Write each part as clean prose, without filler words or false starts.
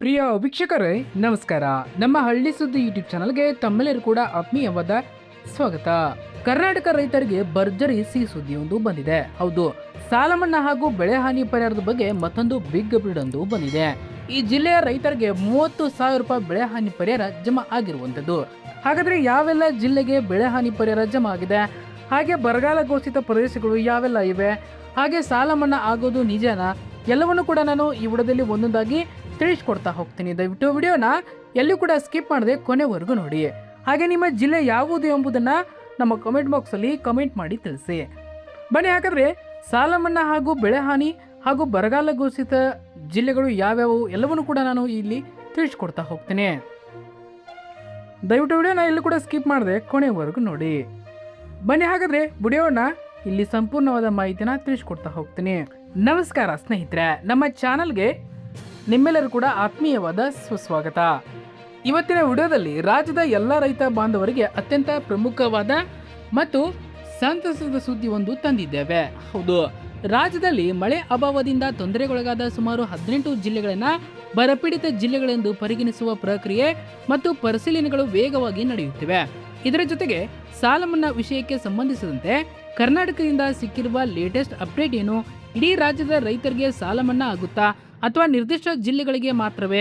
ಪ್ರಿಯ ವೀಕ್ಷಕರೇ ನಮಸ್ಕಾರ. ನಮ್ಮ ಹಳ್ಳಿ ಸುದ್ದಿ ಯೂಟ್ಯೂಬ್ ಚಾನಲ್ಗೆ ತಮ್ಮೆಲ್ಲರೂ ಕೂಡ ಆತ್ಮೀಯವಾದ ಸ್ವಾಗತ. ಕರ್ನಾಟಕ ರೈತರಿಗೆ ಭರ್ಜರಿ ಸಿಹಿ ಸುದ್ದಿಯೊಂದು ಬಂದಿದೆ. ಹೌದು, ಸಾಲ ಮನ್ನಾ ಹಾಗೂ ಬೆಳೆ ಹಾನಿ ಪರಿಹಾರದ ಬಗ್ಗೆ ಮತ್ತೊಂದು ಬಿಗ್ ಅಪ್ಡೇಟ್ ಒಂದು ಬಂದಿದೆ. ಈ ಜಿಲ್ಲೆಯ ರೈತರಿಗೆ 30,000 ರೂಪಾಯಿ ಬೆಳೆ ಹಾನಿ ಪರಿಹಾರ ಜಮಾ ಆಗಿರುವಂಥದ್ದು. ಹಾಗಾದ್ರೆ ಯಾವೆಲ್ಲ ಜಿಲ್ಲೆಗೆ ಬೆಳೆ ಹಾನಿ ಪರಿಹಾರ ಜಮಾ ಆಗಿದೆ, ಹಾಗೆ ಬರಗಾಲ ಘೋಷಿತ ಪ್ರದೇಶಗಳು ಯಾವೆಲ್ಲ ಇವೆ, ಹಾಗೆ ಸಾಲ ಮನ್ನಾ ಆಗೋದು ನಿಜನಾ, ಎಲ್ಲವನ್ನು ಕೂಡ ನಾನು ಈ ವಿಡಿಯೋದಲ್ಲಿ ಒಂದೊಂದಾಗಿ ತಿಳಿಸ್ಕೊಡ್ತಾ ಹೋಗ್ತೀನಿ. ದಯವಿಟ್ಟು ವಿಡಿಯೋನ ಎಲ್ಲೂ ಕೂಡ ಸ್ಕಿಪ್ ಮಾಡದೆ ಕೊನೆವರೆಗೂ ನೋಡಿ. ಹಾಗೆ ನಿಮ್ಮ ಜಿಲ್ಲೆ ಯಾವುದು ಎಂಬುದನ್ನು ನಮ್ಮ ಕಮೆಂಟ್ ಬಾಕ್ಸಲ್ಲಿ ಕಮೆಂಟ್ ಮಾಡಿ ತಿಳಿಸಿ. ಬನ್ನಿ, ಹಾಗಾದರೆ ಸಾಲ ಮನ್ನಾ ಹಾಗೂ ಬೆಳೆ ಹಾನಿ ಹಾಗೂ ಬರಗಾಲ ಘೋಷಿತ ಜಿಲ್ಲೆಗಳು ಯಾವ್ಯಾವು ಎಲ್ಲವನ್ನು ಕೂಡ ನಾನು ಇಲ್ಲಿ ತಿಳಿಸ್ಕೊಡ್ತಾ ಹೋಗ್ತೀನಿ. ದಯವಿಟ್ಟು ವಿಡಿಯೋನ ಎಲ್ಲೂ ಕೂಡ ಸ್ಕಿಪ್ ಮಾಡದೆ ಕೊನೆವರೆಗೂ ನೋಡಿ. ಬನ್ನಿ, ಹಾಗಾದರೆ ವಿಡಿಯೋನ ಇಲ್ಲಿ ಸಂಪೂರ್ಣವಾದ ಮಾಹಿತಿನ ತಿಳಿಸ್ಕೊಡ್ತಾ ಹೋಗ್ತೀನಿ. ನಮಸ್ಕಾರ ಸ್ನೇಹಿತರೆ, ನಮ್ಮ ಚಾನಲ್ಗೆ ನಿಮ್ಮೆಲ್ಲರೂ ಕೂಡ ಆತ್ಮೀಯವಾದ ಸುಸ್ವಾಗತ. ಇವತ್ತಿನ ವಿಡಿಯೋದಲ್ಲಿ ರಾಜ್ಯದ ಎಲ್ಲ ರೈತ ಬಾಂಧವರಿಗೆ ಅತ್ಯಂತ ಪ್ರಮುಖವಾದ ಮತ್ತು ಸಂತಸದ ಸುದ್ದಿ ಒಂದು ತಂದಿದ್ದೇವೆ. ಹೌದು, ರಾಜ್ಯದಲ್ಲಿ ಮಳೆ ಅಭಾವದಿಂದ ತೊಂದರೆಗೊಳಗಾದ ಸುಮಾರು 18 ಜಿಲ್ಲೆಗಳನ್ನು ಬರಪೀಡಿತ ಜಿಲ್ಲೆಗಳೆಂದು ಪರಿಗಣಿಸುವ ಪ್ರಕ್ರಿಯೆ ಮತ್ತು ಪರಿಶೀಲನೆಗಳು ವೇಗವಾಗಿ ನಡೆಯುತ್ತಿವೆ. ಇದರ ಜೊತೆಗೆ ಸಾಲ ಮನ್ನಾ ವಿಷಯಕ್ಕೆ ಸಂಬಂಧಿಸಿದಂತೆ ಕರ್ನಾಟಕದಿಂದ ಸಿಕ್ಕಿರುವ ಲೇಟೆಸ್ಟ್ ಅಪ್ಡೇಟ್ ಏನು, ಇಡೀ ರಾಜ್ಯದ ರೈತರಿಗೆ ಸಾಲ ಮನ್ನಾ ಆಗುತ್ತಾ ಅಥವಾ ನಿರ್ದಿಷ್ಟ ಜಿಲ್ಲೆಗಳಿಗೆ ಮಾತ್ರವೇ?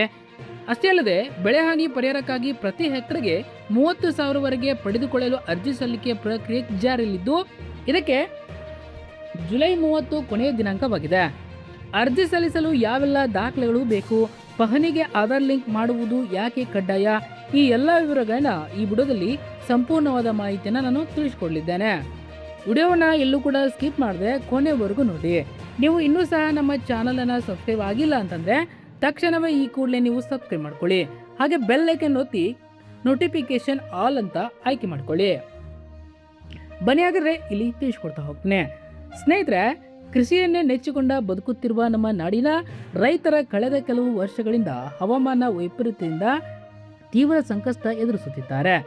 ಅಷ್ಟೇ ಅಲ್ಲದೆ ಬೆಳೆ ಹಾನಿ ಪರಿಹಾರಕ್ಕಾಗಿ ಪ್ರತಿ ಹೆಕ್ಟರ್ಗೆ 30,000 ವರೆಗೆ ಪಡೆದುಕೊಳ್ಳಲು ಅರ್ಜಿ ಸಲ್ಲಿಕೆ ಪ್ರಕ್ರಿಯೆ ಜಾರಿಯಲ್ಲಿದ್ದು, ಇದಕ್ಕೆ ಜುಲೈ 30 ಕೊನೆಯ ದಿನಾಂಕವಾಗಿದೆ. ಅರ್ಜಿ ಸಲ್ಲಿಸಲು ಯಾವೆಲ್ಲ ದಾಖಲೆಗಳು ಬೇಕು, ಪಹಣಿಗೆ ಆಧಾರ್ ಲಿಂಕ್ ಮಾಡುವುದು ಯಾಕೆ ಕಡ್ಡಾಯ, ಈ ಎಲ್ಲ ವಿವರಗಳನ್ನ ಈ ವಿಡಿಯೋದಲ್ಲಿ ಸಂಪೂರ್ಣವಾದ ಮಾಹಿತಿಯನ್ನು ನಾನು ತಿಳಿಸ್ಕೊಡಲಿದ್ದೇನೆ. ವಿಡಿಯೋವನ್ನ ಎಲ್ಲೂ ಕೂಡ ಸ್ಕಿಪ್ ಮಾಡದೆ ಕೊನೆವರೆಗೂ ನೋಡಿ. ನೀವು ಇನ್ನೂ ಸಹ ನಮ್ಮ ಚಾನಲನ್ನು ಸಬ್ಸ್ಕ್ರೈಬ್ ಆಗಿಲ್ಲ ಅಂತಂದರೆ ತಕ್ಷಣವೇ ಈ ಕೂಡಲೇ ನೀವು ಸಬ್ಸ್ಕ್ರೈಬ್ ಮಾಡ್ಕೊಳ್ಳಿ. ಹಾಗೆ ಬೆಲ್ ಐಕನ್ ಒತ್ತಿ ನೋಟಿಫಿಕೇಶನ್ ಆಲ್ ಅಂತ ಆಯ್ಕೆ ಮಾಡ್ಕೊಳ್ಳಿ. ಬನ್ನಿ, ಹಾಗಾದ್ರೆ ಇಲ್ಲಿ ತಿಳಿಸ್ಕೊಡ್ತಾ ಹೋಗ್ತೇನೆ. ಸ್ನೇಹಿತರೆ, ಕೃಷಿಯನ್ನೇ ನೆಚ್ಚಿಕೊಂಡ ಬದುಕುತ್ತಿರುವ ನಮ್ಮ ನಾಡಿನ ರೈತರ ಕಳೆದ ಕೆಲವು ವರ್ಷಗಳಿಂದ ಹವಾಮಾನ ವೈಪರೀತ್ಯದಿಂದ ತೀವ್ರ ಸಂಕಷ್ಟ ಎದುರಿಸುತ್ತಿದ್ದಾರೆ.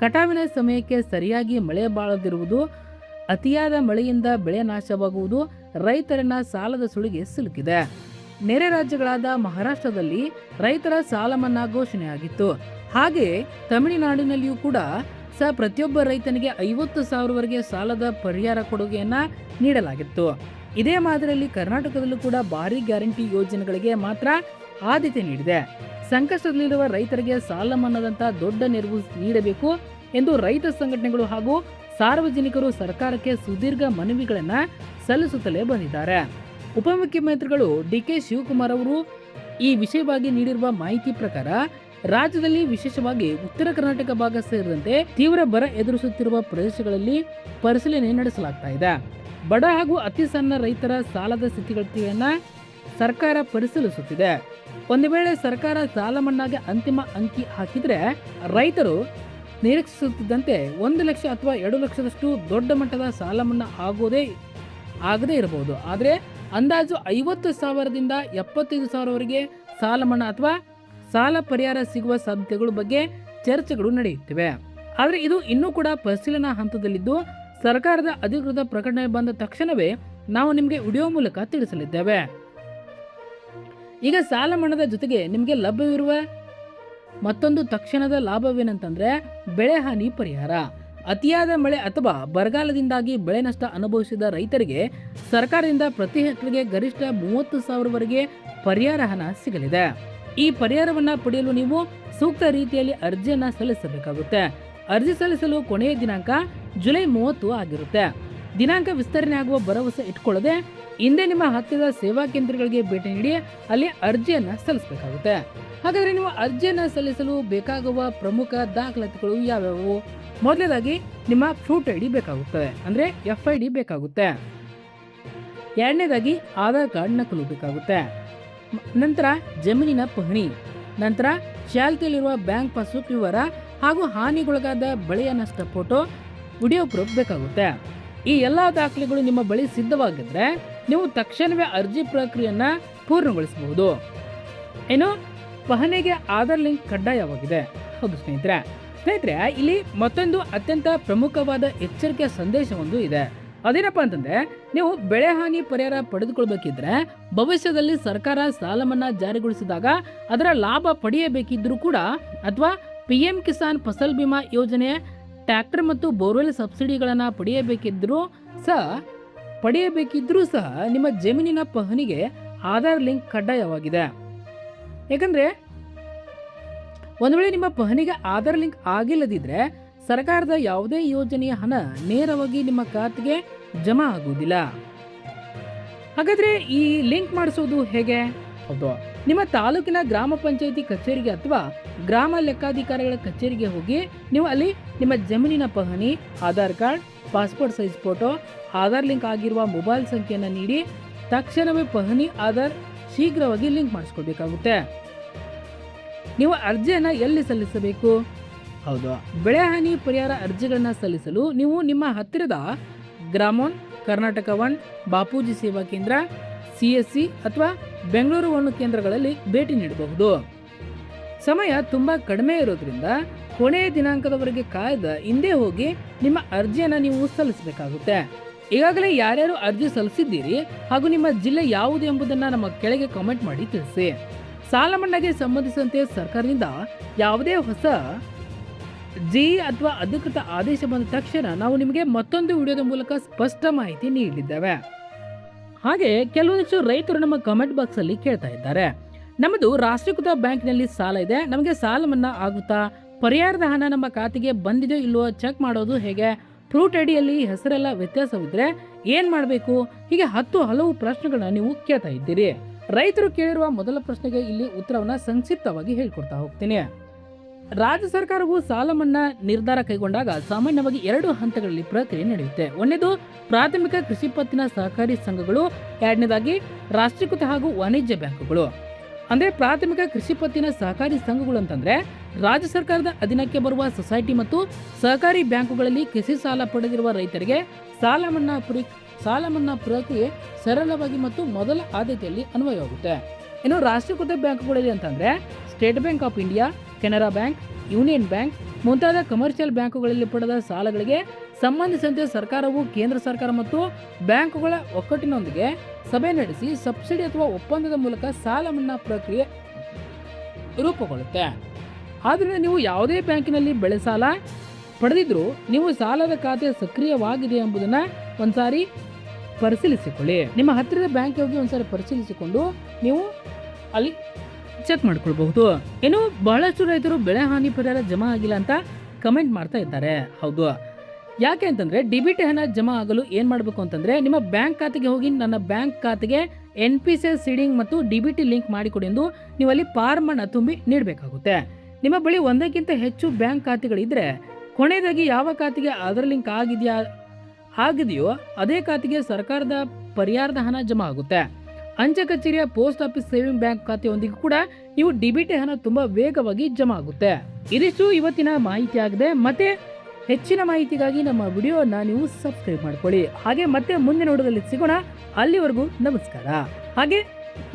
ಕಟಾವಿನ ಸಮಯಕ್ಕೆ ಸರಿಯಾಗಿ ಮಳೆ ಬಾಳದಿರುವುದು, ಅತಿಯಾದ ಮಳೆಯಿಂದ ಬೆಳೆ ನಾಶವಾಗುವುದು ರೈತರನ್ನ ಸಾಲದ ಸುಳಿಗೆ ಸಿಲುಕಿದೆ. ನೆರೆ ರಾಜ್ಯಗಳಾದ ಮಹಾರಾಷ್ಟ್ರದಲ್ಲಿ ರೈತರ ಸಾಲ ಮನ್ನಾ ಘೋಷಣೆಯಾಗಿತ್ತು. ಹಾಗೆಯೇ ತಮಿಳುನಾಡಿನಲ್ಲಿಯೂ ಕೂಡ ಪ್ರತಿಯೊಬ್ಬ ರೈತನಿಗೆ 50,000 ವರೆಗೆ ಸಾಲದ ಪರಿಹಾರ ಕೊಡುಗೆಯನ್ನ ನೀಡಲಾಗಿತ್ತು. ಇದೇ ಮಾದರಿಯಲ್ಲಿ ಕರ್ನಾಟಕದಲ್ಲೂ ಕೂಡ ಭಾರಿ ಗ್ಯಾರಂಟಿ ಯೋಜನೆಗಳಿಗೆ ಮಾತ್ರ ಆದ್ಯತೆ ನೀಡಿದೆ. ಸಂಕಷ್ಟದಲ್ಲಿರುವ ರೈತರಿಗೆ ಸಾಲ ಮನ್ನಾದಂಥ ದೊಡ್ಡ ನೆರವು ನೀಡಬೇಕು ಎಂದು ರೈತ ಸಂಘಟನೆಗಳು ಹಾಗೂ ಸಾರ್ವಜನಿಕರು ಸರ್ಕಾರಕ್ಕೆ ಸುದೀರ್ಘ ಮನವಿಗಳನ್ನು ಸಲ್ಲಿಸುತ್ತಲೇ ಬಂದಿದ್ದಾರೆ. ಉಪಮುಖ್ಯಮಂತ್ರಿಗಳು ಡಿ.ಕೆ. ಶಿವಕುಮಾರ್ ಅವರು ಈ ವಿಷಯವಾಗಿ ನೀಡಿರುವ ಮಾಹಿತಿ ಪ್ರಕಾರ ರಾಜ್ಯದಲ್ಲಿ ವಿಶೇಷವಾಗಿ ಉತ್ತರ ಕರ್ನಾಟಕ ಭಾಗ ಸೇರಿದಂತೆ ತೀವ್ರ ಬರ ಎದುರಿಸುತ್ತಿರುವ ಪ್ರದೇಶಗಳಲ್ಲಿ ಪರಿಶೀಲನೆ ನಡೆಸಲಾಗ್ತಾ ಇದೆ. ಬಡ ಹಾಗೂ ಅತಿ ಸಣ್ಣ ರೈತರ ಸಾಲದ ಸ್ಥಿತಿಗತಿಗಳನ್ನು ಸರ್ಕಾರ ಪರಿಶೀಲಿಸುತ್ತಿದೆ. ಒಂದು ವೇಳೆ ಸರ್ಕಾರ ಸಾಲ ಮನ್ನಾಗೆ ಅಂತಿಮ ಅಂಕಿ ಹಾಕಿದರೆ ರೈತರು ನಿರೀಕ್ಷಿಸುತ್ತಿದ್ದಂತೆ 1 ಲಕ್ಷ ಅಥವಾ 2 ಲಕ್ಷದಷ್ಟು ದೊಡ್ಡ ಮಟ್ಟದ ಸಾಲ ಮನ್ನಾ ಆಗದೇ ಇರಬಹುದು. ಆದರೆ ಅಂದಾಜು 50,000ದಿಂದ 75,000 ವರೆಗೆ ಸಾಲ ಮನ್ನಾ ಅಥವಾ ಸಾಲ ಪರಿಹಾರ ಸಿಗುವ ಸಾಧ್ಯತೆಗಳ ಬಗ್ಗೆ ಚರ್ಚೆಗಳು ನಡೆಯುತ್ತಿವೆ. ಆದರೆ ಇದು ಇನ್ನೂ ಕೂಡ ಪರಿಶೀಲನಾ ಹಂತದಲ್ಲಿದ್ದು, ಸರ್ಕಾರದ ಅಧಿಕೃತ ಪ್ರಕಟಣೆ ಬಂದ ತಕ್ಷಣವೇ ನಾವು ನಿಮಗೆ ವಿಡಿಯೋ ಮೂಲಕ ತಿಳಿಸಲಿದ್ದೇವೆ. ಈಗ ಸಾಲ ಮನ್ನಾದ ಜೊತೆಗೆ ನಿಮಗೆ ಲಭ್ಯವಿರುವ ಮತ್ತೊಂದು ತಕ್ಷಣದ ಲಾಭವೇನಂತಂದ್ರೆ ಬೆಳೆ ಹಾನಿ ಪರಿಹಾರ. ಅತಿಯಾದ ಮಳೆ ಅಥವಾ ಬರಗಾಲದಿಂದಾಗಿ ಬೆಳೆ ನಷ್ಟ ಅನುಭವಿಸಿದ ರೈತರಿಗೆ ಸರ್ಕಾರದಿಂದ ಪ್ರತಿ ಹೆಕ್ಟರ್ಗೆ ಗರಿಷ್ಠ 30,000 ವರೆಗೆ ಪರಿಹಾರ ಹಣ ಸಿಗಲಿದೆ. ಈ ಪರಿಹಾರವನ್ನು ಪಡೆಯಲು ನೀವು ಸೂಕ್ತ ರೀತಿಯಲ್ಲಿ ಅರ್ಜಿಯನ್ನು ಸಲ್ಲಿಸಬೇಕಾಗುತ್ತೆ. ಅರ್ಜಿ ಸಲ್ಲಿಸಲು ಕೊನೆಯ ದಿನಾಂಕ ಜುಲೈ 30 ಆಗಿರುತ್ತೆ. ದಿನಾಂಕ ವಿಸ್ತರಣೆ ಆಗುವ ಭರವಸೆ ಇಟ್ಕೊಳ್ಳದೆ ಹಿಂದೆ ನಿಮ್ಮ ಹತ್ತಿರದ ಸೇವಾ ಕೇಂದ್ರಗಳಿಗೆ ಭೇಟಿ ನೀಡಿ ಅಲ್ಲಿ ಅರ್ಜಿಯನ್ನು ಸಲ್ಲಿಸಬೇಕಾಗುತ್ತೆ. ಹಾಗಾದರೆ ನೀವು ಅರ್ಜಿಯನ್ನು ಸಲ್ಲಿಸಲು ಬೇಕಾಗುವ ಪ್ರಮುಖ ದಾಖಲಾತಿಗಳು ಯಾವ್ಯಾವು? ಮೊದಲನೇದಾಗಿ ನಿಮ್ಮ ಫ್ರೂಟ್ ಐಡಿ ಬೇಕಾಗುತ್ತೆ, ಅಂದರೆ FID ಬೇಕಾಗುತ್ತೆ. ಎರಡನೇದಾಗಿ ಆಧಾರ್ ಕಾರ್ಡ್ ನಕಲು ಬೇಕಾಗುತ್ತೆ. ನಂತರ ಜಮೀನಿನ ಪಹಣಿ, ನಂತರ ಚಾಲ್ತಿಯಲ್ಲಿರುವ ಬ್ಯಾಂಕ್ ಪಾಸ್ಬುಕ್ ವಿವರ ಹಾಗೂ ಹಾನಿಗೊಳಗಾದ ಬೆಳೆಯ ನಷ್ಟ ಫೋಟೋ, ವಿಡಿಯೋ ಪ್ರೂಫ್ ಬೇಕಾಗುತ್ತೆ. ಈ ಎಲ್ಲ ದಾಖಲೆಗಳು ನಿಮ್ಮ ಬಳಿ ಸಿದ್ಧವಾಗಿದ್ದರೆ ನೀವು ತಕ್ಷಣವೇ ಅರ್ಜಿ ಪ್ರಕ್ರಿಯೆಯನ್ನು ಪೂರ್ಣಗೊಳಿಸಬಹುದು. ಏನು, ಪಹಣಿಗೆ ಆಧಾರ್ ಲಿಂಕ್ ಕಡ್ಡಾಯವಾಗಿದೆ. ಹೌದು ಸ್ನೇಹಿತರೆ, ಇಲ್ಲಿ ಮತ್ತೊಂದು ಅತ್ಯಂತ ಪ್ರಮುಖವಾದ ಎಚ್ಚರಿಕೆಯ ಸಂದೇಶವೊಂದು ಇದೆ. ಅದೇನಪ್ಪ ಅಂತಂದ್ರೆ ನೀವು ಬೆಳೆ ಹಾನಿ ಪರಿಹಾರ ಪಡೆದುಕೊಳ್ಬೇಕಿದ್ರೆ ಭವಿಷ್ಯದಲ್ಲಿ ಸರ್ಕಾರ ಸಾಲ ಮನ್ನಾ ಜಾರಿಗೊಳಿಸಿದಾಗ ಅದರ ಲಾಭ ಪಡೆಯಬೇಕಿದ್ರೂ ಕೂಡ ಅಥವಾ PM ಕಿಸಾನ್ ಫಸಲ್ ಬಿಮಾ ಯೋಜನೆ ಟ್ರ್ಯಾಕ್ಟರ್ ಮತ್ತು ಬೋರ್ವೆಲ್ ಸಬ್ಸಿಡಿಗಳನ್ನು ಪಡೆಯಬೇಕಿದ್ರೂ ಸಹ ನಿಮ್ಮ ಜಮೀನಿನ ಪಹಣಿಗೆ ಆಧಾರ್ ಲಿಂಕ್ ಕಡ್ಡಾಯವಾಗಿದೆ. ಯಾಕಂದ್ರೆ ಒಂದು ವೇಳೆ ನಿಮ್ಮ ಪಹಣಿಗೆ ಆಧಾರ್ ಲಿಂಕ್ ಆಗಿಲ್ಲದಿದ್ರೆ ಸರ್ಕಾರದ ಯಾವುದೇ ಯೋಜನೆಯ ಹಣ ನೇರವಾಗಿ ನಿಮ್ಮ ಖಾತೆಗೆ ಜಮಾ ಆಗುವುದಿಲ್ಲ. ಹಾಗಾದ್ರೆ ಈ ಲಿಂಕ್ ಮಾಡಿಸೋದು ಹೇಗೆ? ಹೌದು, ನಿಮ್ಮ ತಾಲೂಕಿನ ಗ್ರಾಮ ಪಂಚಾಯಿತಿ ಕಚೇರಿಗೆ ಅಥವಾ ಗ್ರಾಮ ಲೆಕ್ಕಾಧಿಕಾರಿಗಳ ಕಚೇರಿಗೆ ಹೋಗಿ ನೀವು ಅಲ್ಲಿ ನಿಮ್ಮ ಜಮೀನಿನ ಪಹಣಿ, Aadhaar card, passport size photo, Aadhaar link ಆಗಿರುವ ಮೊಬೈಲ್ ಸಂಖ್ಯೆಯನ್ನು ನೀಡಿ ತಕ್ಷಣವೇ ಪಹಣಿ ಆಧಾರ್ ಶೀಘ್ರವಾಗಿ ಲಿಂಕ್ ಮಾಡಿಸ್ಕೊಳ್ಬೇಕಾಗುತ್ತೆ. ನೀವು ಅರ್ಜಿಯನ್ನು ಎಲ್ಲಿ ಸಲ್ಲಿಸಬೇಕು? ಹೌದು, ಬೆಳೆ ಹಾನಿ ಪರಿಹಾರ ಅರ್ಜಿಗಳನ್ನು ಸಲ್ಲಿಸಲು ನೀವು ನಿಮ್ಮ ಹತ್ತಿರದ ಗ್ರಾಮೋನ್, ಕರ್ನಾಟಕ ಒನ್, ಬಾಪೂಜಿ ಸೇವಾ ಕೇಂದ್ರ, CSC ಅಥವಾ ಬೆಂಗಳೂರು 1 ಕೇಂದ್ರಗಳಲ್ಲಿ ಭೇಟಿ ನೀಡಬಹುದು. ಸಮಯ ತುಂಬ ಕಡಿಮೆ ಇರೋದ್ರಿಂದ ಕೊನೆಯ ದಿನಾಂಕದವರೆಗೆ ಕಾಯ್ದ ಹಿಂದೆ ಹೋಗಿ ನಿಮ್ಮ ಅರ್ಜಿಯನ್ನು ನೀವು ಸಲ್ಲಿಸಬೇಕಾಗುತ್ತೆ. ಈಗಾಗಲೇ ಯಾರ್ಯಾರು ಅರ್ಜಿ ಸಲ್ಲಿಸಿದ್ದೀರಿ ಹಾಗೂ ನಿಮ್ಮ ಜಿಲ್ಲೆ ಯಾವುದು ಎಂಬುದನ್ನು ನಮ್ಮ ಕೆಳಗೆ ಕಾಮೆಂಟ್ ಮಾಡಿ ತಿಳಿಸಿ. ಸಾಲ ಮನ್ನಾಗೆ ಸಂಬಂಧಿಸಿದಂತೆ ಸರ್ಕಾರದಿಂದ ಯಾವುದೇ ಹೊಸ ಅಥವಾ ಅಧಿಕೃತ ಆದೇಶ ಬಂದ ತಕ್ಷಣ ನಾವು ನಿಮಗೆ ಮತ್ತೊಂದು ವಿಡಿಯೋದ ಮೂಲಕ ಸ್ಪಷ್ಟ ಮಾಹಿತಿ ನೀಡಲಿದ್ದೇವೆ. ಹಾಗೆ ಕೆಲವೊಂದಿಷ್ಟು ರೈತರು ನಮ್ಮ ಕಮೆಂಟ್ ಬಾಕ್ಸ್ ಅಲ್ಲಿ ಕೇಳ್ತಾ ಇದ್ದಾರೆ, ನಮ್ಮದು ರಾಷ್ಟ್ರೀಕೃತ ಬ್ಯಾಂಕ್ನಲ್ಲಿ ಸಾಲ ಇದೆ, ನಮಗೆ ಸಾಲ ಮನ್ನಾ ಆಗುತ್ತಾ? ಪರಿಹಾರದ ಹಣ ನಮ್ಮ ಖಾತೆಗೆ ಬಂದಿದೆಯೋ ಇಲ್ವೋ ಚೆಕ್ ಮಾಡೋದು ಹೇಗೆ? ಫ್ರೂಟ್ ಐಡಿಯಲ್ಲಿ ಹೆಸರೆಲ್ಲ ವ್ಯತ್ಯಾಸವಿದ್ರೆ ಏನ್ ಮಾಡಬೇಕು? ಹೀಗೆ ಹಲವು ಪ್ರಶ್ನೆಗಳನ್ನ ನೀವು ಕೇಳ್ತಾ ಇದ್ದೀರಿ. ರೈತರು ಕೇಳಿರುವ ಮೊದಲ ಪ್ರಶ್ನೆಗೆ ಇಲ್ಲಿ ಉತ್ತರವನ್ನ ಸಂಕ್ಷಿಪ್ತವಾಗಿ ಹೇಳ್ಕೊಡ್ತಾ ಹೋಗ್ತೀನಿ. ರಾಜ್ಯ ಸರ್ಕಾರವು ಸಾಲ ಮನ್ನಾ ನಿರ್ಧಾರ ಕೈಗೊಂಡಾಗ ಸಾಮಾನ್ಯವಾಗಿ 2 ಹಂತಗಳಲ್ಲಿ ಪ್ರಕ್ರಿಯೆ ನಡೆಯುತ್ತೆ. ಒಂದನೇದು ಪ್ರಾಥಮಿಕ ಕೃಷಿ ಪತ್ತಿನ ಸಹಕಾರಿ ಸಂಘಗಳು, ಎರಡನೇದಾಗಿ ರಾಷ್ಟ್ರೀಕೃತ ಹಾಗೂ ವಾಣಿಜ್ಯ ಬ್ಯಾಂಕುಗಳು. ಅಂದ್ರೆ ಪ್ರಾಥಮಿಕ ಕೃಷಿ ಪತ್ತಿನ ಸಹಕಾರಿ ಸಂಘಗಳು ಅಂತಂದ್ರೆ ರಾಜ್ಯ ಸರ್ಕಾರದ ಅಧೀನಕ್ಕೆ ಬರುವ ಸೊಸೈಟಿ ಮತ್ತು ಸಹಕಾರಿ ಬ್ಯಾಂಕುಗಳಲ್ಲಿ ಕೃಷಿ ಸಾಲ ಪಡೆದಿರುವ ರೈತರಿಗೆ ಸಾಲ ಮನ್ನಾ ಪ್ರಕ್ರಿಯೆ ಸರಳವಾಗಿ ಮತ್ತು ಮೊದಲ ಆದ್ಯತೆಯಲ್ಲಿ ಅನ್ವಯವಾಗುತ್ತೆ. ಇನ್ನು ರಾಷ್ಟ್ರೀಕೃತ ಬ್ಯಾಂಕುಗಳಲ್ಲಿ ಅಂತಂದ್ರೆ state bank of India, Canara bank, union bank ಮುಂತಾದ ಕಮರ್ಷಿಯಲ್ ಬ್ಯಾಂಕುಗಳಲ್ಲಿ ಪಡೆದ ಸಾಲಗಳಿಗೆ ಸಂಬಂಧಿಸಿದಂತೆ ಸರ್ಕಾರವು ಕೇಂದ್ರ ಸರ್ಕಾರ ಮತ್ತು ಬ್ಯಾಂಕುಗಳ ಒಕ್ಕೂಟಿನೊಂದಿಗೆ ಸಭೆ ನಡೆಸಿ ಸಬ್ಸಿಡಿ ಅಥವಾ ಒಪ್ಪಂದದ ಮೂಲಕ ಸಾಲ ಮನ್ನಾ ಪ್ರಕ್ರಿಯೆ ರೂಪುಗೊಳ್ಳುತ್ತೆ. ಆದ್ದರಿಂದ ನೀವು ಯಾವುದೇ ಬ್ಯಾಂಕಿನಲ್ಲಿ ಬೆಳೆ ಸಾಲ ಪಡೆದಿದ್ರೂ ನೀವು ಸಾಲದ ಖಾತೆ ಸಕ್ರಿಯವಾಗಿದೆ ಎಂಬುದನ್ನು ಒಂದ್ಸಾರಿ ಪರಿಶೀಲಿಸಿಕೊಳ್ಳಿ. ನಿಮ್ಮ ಹತ್ತಿರದ ಬ್ಯಾಂಕ್ ಹೋಗಿ ಒಂದ್ಸಾರಿ ಪರಿಶೀಲಿಸಿಕೊಂಡು ನೀವು ಅಲ್ಲಿ ಚೆಕ್ ಮಾಡ್ಕೊಳ್ಬಹುದು. ಇನ್ನು ಬಹಳಷ್ಟು ರೈತರು ಬೆಳೆ ಹಾನಿ ಪರಿಹಾರ ಜಮಾ ಆಗಿಲ್ಲ ಅಂತ ಕಮೆಂಟ್ ಮಾಡ್ತಾ ಇದ್ದಾರೆ. ಹೌದು, ಯಾಕೆ ಅಂತಂದ್ರೆ DBT ಹಣ ಜಮಾ ಆಗಲು ಏನ್ ಮಾಡಬೇಕು ಅಂತಂದ್ರೆ ನಿಮ್ಮ ಬ್ಯಾಂಕ್ ಖಾತೆಗೆ ಹೋಗಿ ನನ್ನ ಬ್ಯಾಂಕ್ ಖಾತೆಗೆ NPCI ಸೀಡಿಂಗ್ ಮತ್ತು DBT ಲಿಂಕ್ ಮಾಡಿಕೊಡಿ ಎಂದು ನೀವು ಅಲ್ಲಿ ಫಾರ್ಮ್ ಅನ್ನು ತುಂಬಿ ನೀಡಬೇಕಾಗುತ್ತೆ. ನಿಮ್ಮ ಬಳಿ ಒಂದಕ್ಕಿಂತ ಹೆಚ್ಚು ಬ್ಯಾಂಕ್ ಖಾತೆಗಳಿದ್ರೆ ಕೊನೆಯದಾಗಿ ಯಾವ ಖಾತೆಗೆ ಆಧಾರ್ ಲಿಂಕ್ ಆಗಿದೆಯೋ ಅದೇ ಖಾತೆಗೆ ಸರ್ಕಾರದ ಪರಿಹಾರದ ಹಣ ಜಮಾ ಆಗುತ್ತೆ. ಅಂಚೆ ಕಚೇರಿಯ ಪೋಸ್ಟ್ ಆಫೀಸ್ ಸೇವಿಂಗ್ ಬ್ಯಾಂಕ್ ಖಾತೆಯೊಂದಿಗೆ ಕೂಡ ನೀವು DBT ಹಣ ತುಂಬಾ ವೇಗವಾಗಿ ಜಮಾ ಆಗುತ್ತೆ. ಇದಿಷ್ಟು ಇವತ್ತಿನ ಮಾಹಿತಿ ಆಗಿದೆ. ಮತ್ತೆ ಹೆಚ್ಚಿನ ಮಾಹಿತಿಗಾಗಿ ನಮ್ಮ ವಿಡಿಯೋನ ನೀವು ಸಬ್ಸ್ಕ್ರೈಬ್ ಮಾಡ್ಕೊಳ್ಳಿ. ಹಾಗೆ ಮತ್ತೆ ಮುಂದಿನ ವಿಡಿಯೋದಲ್ಲಿ ಸಿಗೋಣ. ಅಲ್ಲಿವರೆಗೂ ನಮಸ್ಕಾರ. ಹಾಗೆ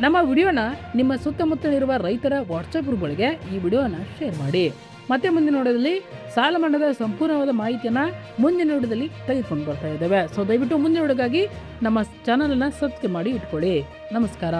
ನಮ್ಮ ವಿಡಿಯೋನ ನಿಮ್ಮ ಸುತ್ತಮುತ್ತಲಿರುವ ರೈತರ ವಾಟ್ಸ್ಆಪ್ ಗ್ರೂಪ್ಗಳಿಗೆ ಈ ವಿಡಿಯೋನ ಶೇರ್ ಮಾಡಿ. ಮತ್ತೆ ಮುಂದಿನ ವಿಡಿಯೋದಲ್ಲಿ ಸಾಲ ಮನ್ನಾದ ಸಂಪೂರ್ಣವಾದ ಮಾಹಿತಿಯನ್ನ ಮುಂದಿನ ವಿಡಿಯೋದಲ್ಲಿ ತೆಗೆದುಕೊಂಡು ಬರ್ತಾ ಇದ್ದೇವೆ. ಸೊ ದಯವಿಟ್ಟು ಮುಂದಿನ ವಿಡಿಯೋಗಾಗಿ ನಮ್ಮ ಚಾನಲ್ ಅನ್ನ ಸಬ್ಸ್ಕ್ರೈಬ್ ಮಾಡಿ ಇಟ್ಕೊಳ್ಳಿ. ನಮಸ್ಕಾರ.